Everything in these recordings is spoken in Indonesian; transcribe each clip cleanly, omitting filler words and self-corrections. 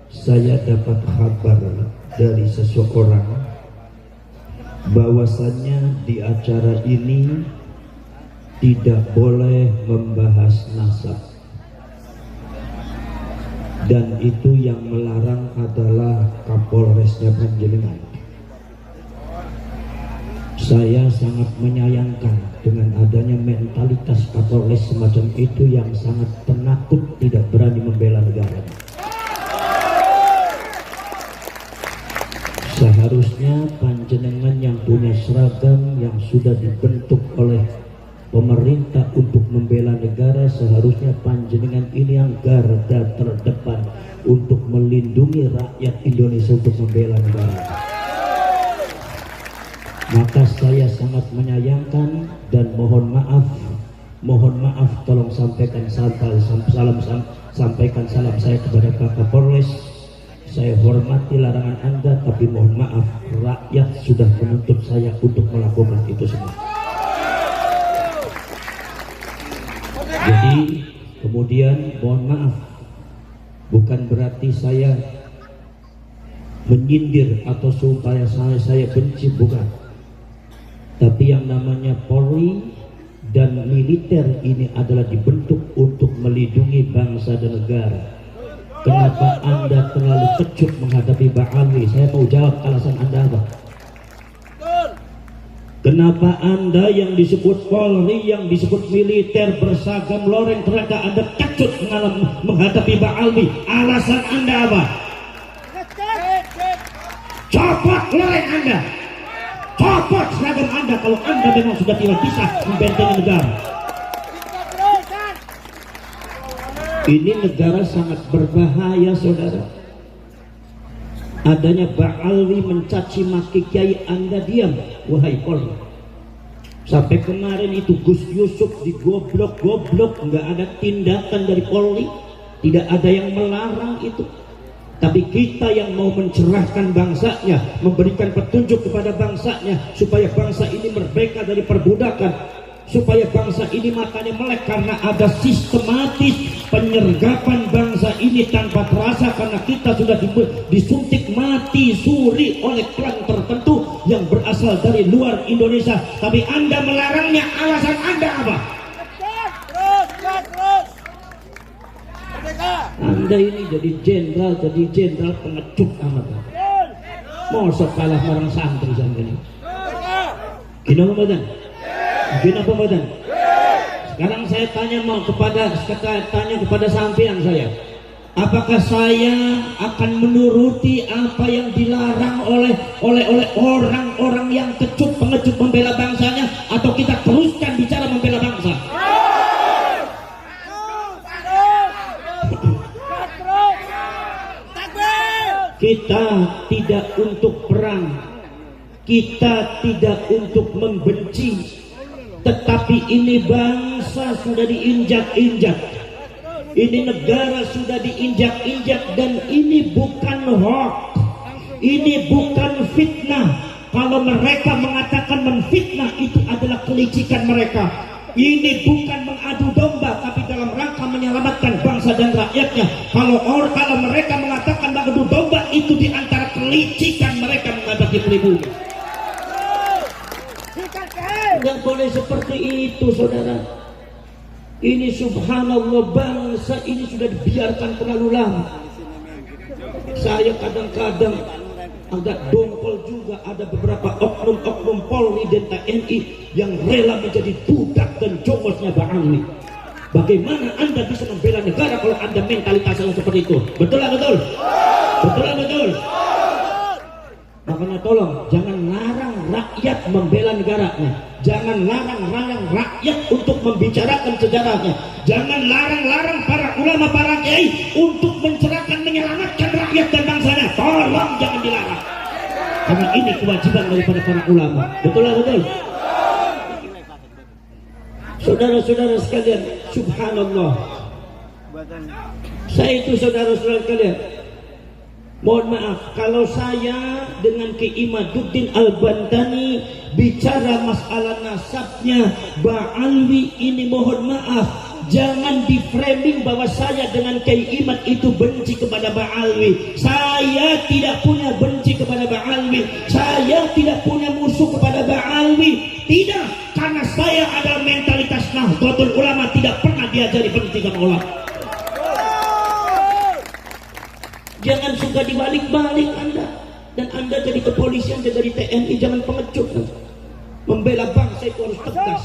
saya dapat kabar dari seseorang bahwasannya di acara ini tidak boleh membahas nasab, dan itu yang melarang adalah Kapolresnya Panjenengan. Saya sangat menyayangkan dengan adanya mentalitas Kapolres semacam itu yang sangat penakut, tidak berani membela negara. Seharusnya Panjenengan yang punya seragam yang sudah dibentuk oleh pemerintah untuk membela negara, seharusnya Panjenengan ini yang garda terdepan untuk melindungi rakyat Indonesia, untuk membela negara. Maka saya sangat menyayangkan dan mohon maaf, tolong sampaikan salam saya kepada Pak Kapolres. Saya hormati larangan Anda, tapi mohon maaf, rakyat sudah menuntut saya untuk melakukan itu semua. Jadi kemudian mohon maaf, bukan berarti saya menyindir atau supaya saya benci, bukan. Tapi yang namanya Polri dan militer ini adalah dibentuk untuk melindungi bangsa dan negara. Kenapa Anda terlalu kecut menghadapi Pak Alwi? Saya mau jawab alasan Anda apa? Kenapa Anda yang disebut Polri, yang disebut militer bersagam loreng, ternyata Anda kecut menghadapi Pak Alwi? Alasan Anda apa? Copot loreng Anda, copot seragam Anda kalau Anda memang sudah tidak bisa membentengi negara. Ini negara sangat berbahaya, saudara. Adanya Pak Alwi mencaci maki kiai, Anda diam, wahai Polri. Sampai kemarin itu Gus Yusuf digoblok-goblok, nggak ada tindakan dari Polri, tidak ada yang melarang itu. Tapi kita yang mau mencerahkan bangsanya, memberikan petunjuk kepada bangsanya supaya bangsa ini merdeka dari perbudakan, supaya bangsa ini matanya melek karena ada sistematis penyergapan bangsa ini tanpa terasa, karena kita sudah disuntik mati suri oleh klan tertentu yang berasal dari luar Indonesia. Tapi Anda melarangnya, alasan Anda apa? Anda ini jadi jenderal pengecut amat. Mosok kalah marang santri sampeyan. Gini apa badan? Sekarang saya tanya kepada sampean saya, apakah saya akan menuruti apa yang dilarang oleh orang-orang yang pengecut membela bangsanya, atau kita teruskan bicara membela bangsa? Kita tidak untuk perang, kita tidak untuk membenci, tetapi ini bangsa sudah diinjak-injak, ini negara sudah diinjak-injak, dan ini bukan hoax, ini bukan fitnah. Kalau mereka mengatakan menfitnah, itu adalah kelicikan mereka. Ini bukan mengadu domba, tapi dalam rangka menyelamatkan bangsa dan rakyatnya. Kalau mereka mengatakan mengadu domba, itu diantara kelicikan mereka menghadapi pribumi. Tidak boleh seperti itu, saudara. Ini subhanallah, bangsa ini sudah dibiarkan terlalu lama. Saya kadang-kadang agak dongkol juga, ada beberapa oknum-oknum Polri dan TNI yang rela menjadi budak dan jongosnya Pak Alwi. Bagaimana Anda bisa membela negara kalau Anda mentalitasnya seperti itu? Betul lah, betul? Betul lah, betul? Makanya tolong jangan larang rakyat membela negaranya, jangan larang rakyat untuk membicarakan sejarahnya, jangan larang para ulama, para kiai untuk mencerahkan, menyelamatkan rakyat dan bangsanya. Tolong jangan dilarang, karena ini kewajiban daripada para ulama. Betul lah, betul? Saudara-saudara sekalian, subhanallah, saya itu saudara-saudara sekalian, mohon maaf kalau saya dengan Ki Imaduddin Al-Bantani bicara masalah nasabnya Pak Alwi ini, mohon maaf, Jangan di framing bahwa saya dengan Kiai Iman itu benci kepada Ba'alwi. Saya tidak punya benci kepada Ba'alwi. Saya tidak punya musuh kepada Ba'alwi. Tidak, karena saya adalah mentalitas Nahdlatul Ulama, tidak pernah diajari benci sama ulama. Jangan suka dibalik-balik Anda. Dan Anda jadi kepolisian, jadi TNI, jangan pengecut. Membela bangsa itu harus tegas.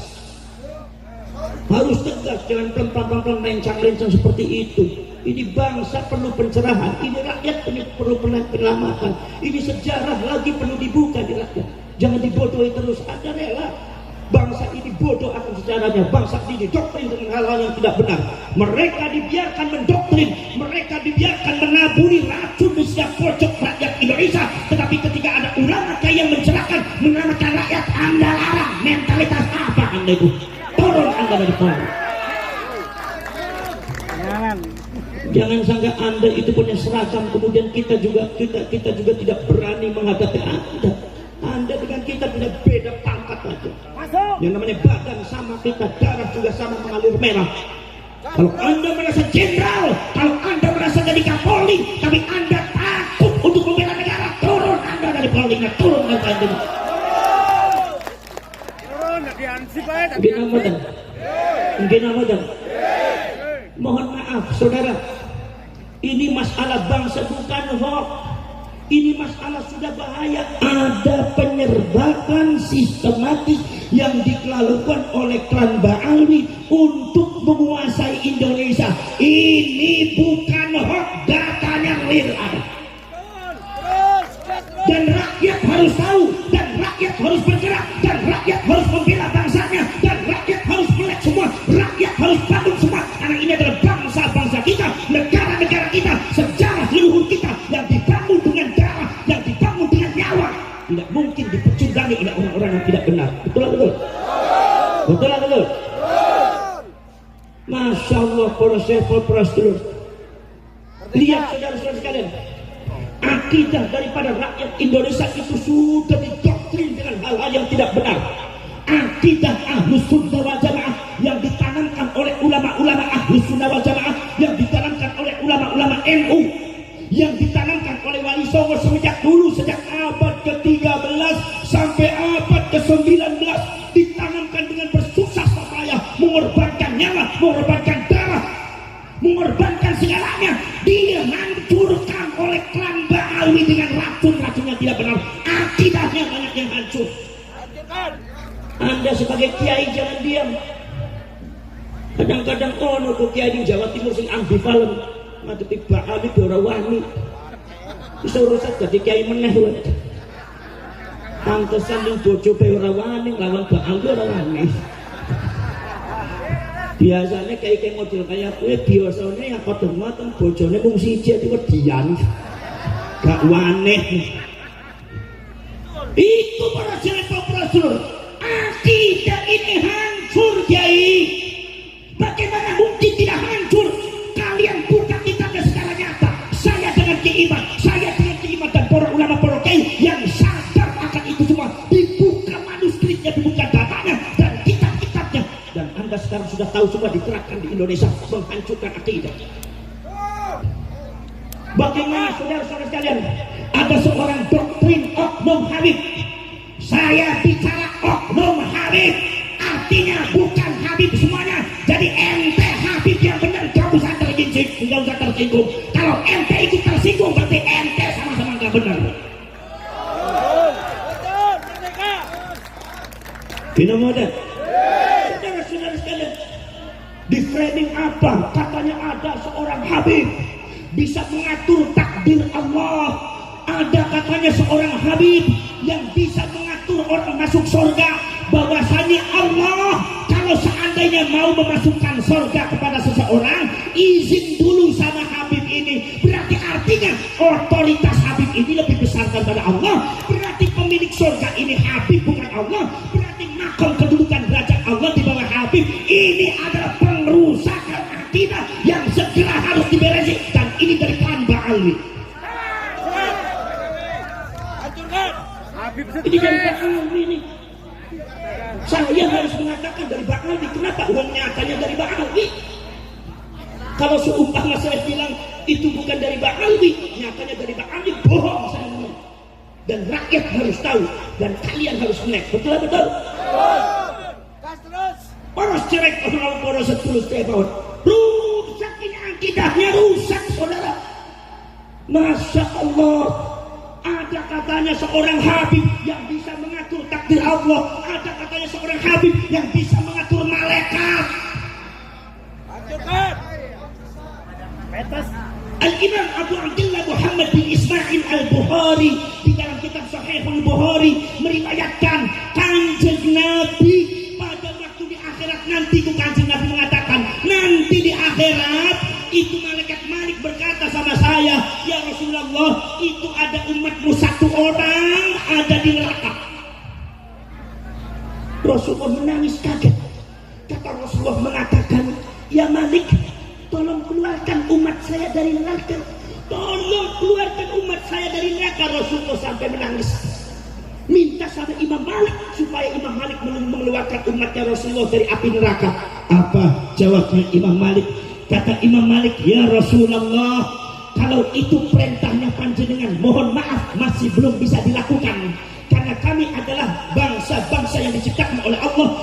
Harus tegas, jangan pelan-pelan lencang-lencang seperti itu. Ini bangsa perlu pencerahan, ini rakyat perlu penyelamatan. Ini sejarah lagi perlu dibuka di rakyat. Jangan dibodohi terus. Anda rela bangsa ini bodoh akan sejarahnya. Bangsa ini didoktrin dengan hal-hal yang tidak benar. Mereka dibiarkan mendoktrin, mereka dibiarkan menaburi racun di setiap pojok rakyat Indonesia. Tetapi ketika ada ulama yang mencerahkan, menyelamatkan rakyat, Anda larang. Mentalitas apa Anda itu? Turun Anda dari pohon. Jangan sangka Anda itu punya seragam, kemudian kita juga tidak berani menghadapi Anda. Anda dengan kita tidak beda pangkat aja. Yang namanya badan sama kita, darah juga sama mengalir merah. Kalau Anda merasa jenderal, kalau Anda merasa jadi Kapolri, tapi Anda takut untuk membela negara, turun Anda dari Polri, turun Anda dari Mungkin mohon maaf saudara, ini masalah bangsa bukan hoax. Ini masalah sudah bahaya. Ada penyerbakan sistematis yang dilakukan oleh klan Ba'alwi untuk menguasai Indonesia. Ini bukan hoax, datanya real ada. Dan rakyat harus tahu, dan rakyat harus bergerak, dan rakyat harus membela bangsanya, dan rakyat harus melek semua, rakyat harus bangun semua. Karena ini adalah bangsa-bangsa kita, negara-negara kita, sejarah leluhur kita yang dibangun dengan darah, yang dibangun dengan nyawa. Tidak mungkin dipecundangi oleh orang-orang yang tidak benar. Betul atau betul? Betul atau betul? Masya Allah, para syekh, para sedulur. Lihat saudara-saudara sekalian, akidah daripada rakyat Indonesia itu sudah didoktrin dengan hal-hal yang tidak benar. Akidah Ahlus Sunnah wal Jamaah yang ditanamkan oleh ulama-ulama Ahlus Sunnah wal Jamaah, yang ditanamkan oleh ulama-ulama NU, yang ditanamkan oleh Wali Songo sejak dulu, sejak abad ke-13 sampai abad ke-19, ditanamkan dengan bersusah payah, mengorbankan nyawa, mengorbankan darah, mengorbankan segalanya. Dia hancurkan oleh klan Ba'alwi dengan racun-racun yang tidak benar. Akidahnya banyak yang hancur. Anda sebagai kiai jangan diam. Kadang-kadang tuh kiai di Jawa Timur sing ambivalen, ngadepi Ba'alwi ora wani. Bisa urusan jadi kiai meneh wae. Pantesan yang bojo pe ora wani, lawan Ba'alwi ora wani. Biasanya kayak model kayak gue biasanya yang kotor matang bojone mung siji itu dian gak waneh. Itu para jelek-jelek akidah ini hancur Kiai. Bagaimana mungkin tidak hancur? Kalian buka kitabnya secara nyata. Saya dengan Kiai Iman, saya dengan Kiai Iman dan para ulama, para kiai yang sadar akan itu semua, dibuka manuskripnya, dibuka datanya dan kitab-kitabnya. Dan Anda sekarang sudah tahu semua diterapkan di Indonesia, menghancurkan akidah. Bagaimana saudara-saudara sekalian, ada seorang doktrin Oknum Habib. Saya bicara Oknum Habib, artinya bukan Habib semuanya. Jadi ente Habib yang benar, gak usah tersinggung. Kalau ente ikut tersinggung, berarti ente sama-sama gak benar. Bina modern. Saudara-saudara sekalian, di framing apa? Katanya ada seorang Habib bisa mengatur takdir Allah. Ada katanya seorang Habib yang bisa mengatur orang masuk surga. Bahwasanya Allah kalau seandainya mau memasukkan surga kepada seseorang, izin dulu sama Habib ini. Berarti artinya otoritas Habib ini lebih besar daripada Allah. Berarti pemilik surga ini Habib bukan Allah. Berarti makom kedudukan derajat Allah di bawah Habib. Ini adalah pengerusakan akidah yang segera harus diberesin. Dan ini dari klan Ba'alwi. Ini dari Ba'alwi ini. Saya harus mengatakan dari Ba'alwi. Kenapa? Uang nyatanya dari Ba'alwi. Kalau seumpama saya bilang itu bukan dari Pak Alwi, nyatanya dari Pak Alwi, bohong saya ngomong. Dan rakyat harus tahu dan kalian harus melek. Betul? Poros cerek orang poros 10 tahun. Rusak ini akidahnya, rusak saudara. Masya Allah. Ada katanya seorang Habib yang bisa mengatur takdir Allah. Ada katanya seorang Habib yang bisa mengatur malaikat. Al-Imam Abu Abdullah Muhammad bin Ismail Al-Bukhari di dalam kitab Sahih Al-Bukhari meriwayatkan Kanjeng Nabi pada waktu di akhirat nanti, itu Kanjeng Nabi mengatakan nanti di akhirat itu malaikat Malik berkata sama saya, ya Rasulullah, itu ada umatmu satu orang ada di neraka. Rasulullah menangis kaget. Kata Rasulullah mengatakan, ya Malik, tolong keluarkan umat saya dari neraka. Tolong keluarkan umat saya dari neraka. Rasulullah sampai menangis. Minta sama Imam Malik supaya Imam Malik mengeluarkan umatnya Rasulullah dari api neraka. Apa jawabnya Imam Malik? Kata Imam Malik, ya Rasulullah, kalau itu perintahnya panjenengan, mohon maaf masih belum bisa dilakukan. Karena kami adalah bangsa-bangsa yang diciptakan oleh Allah.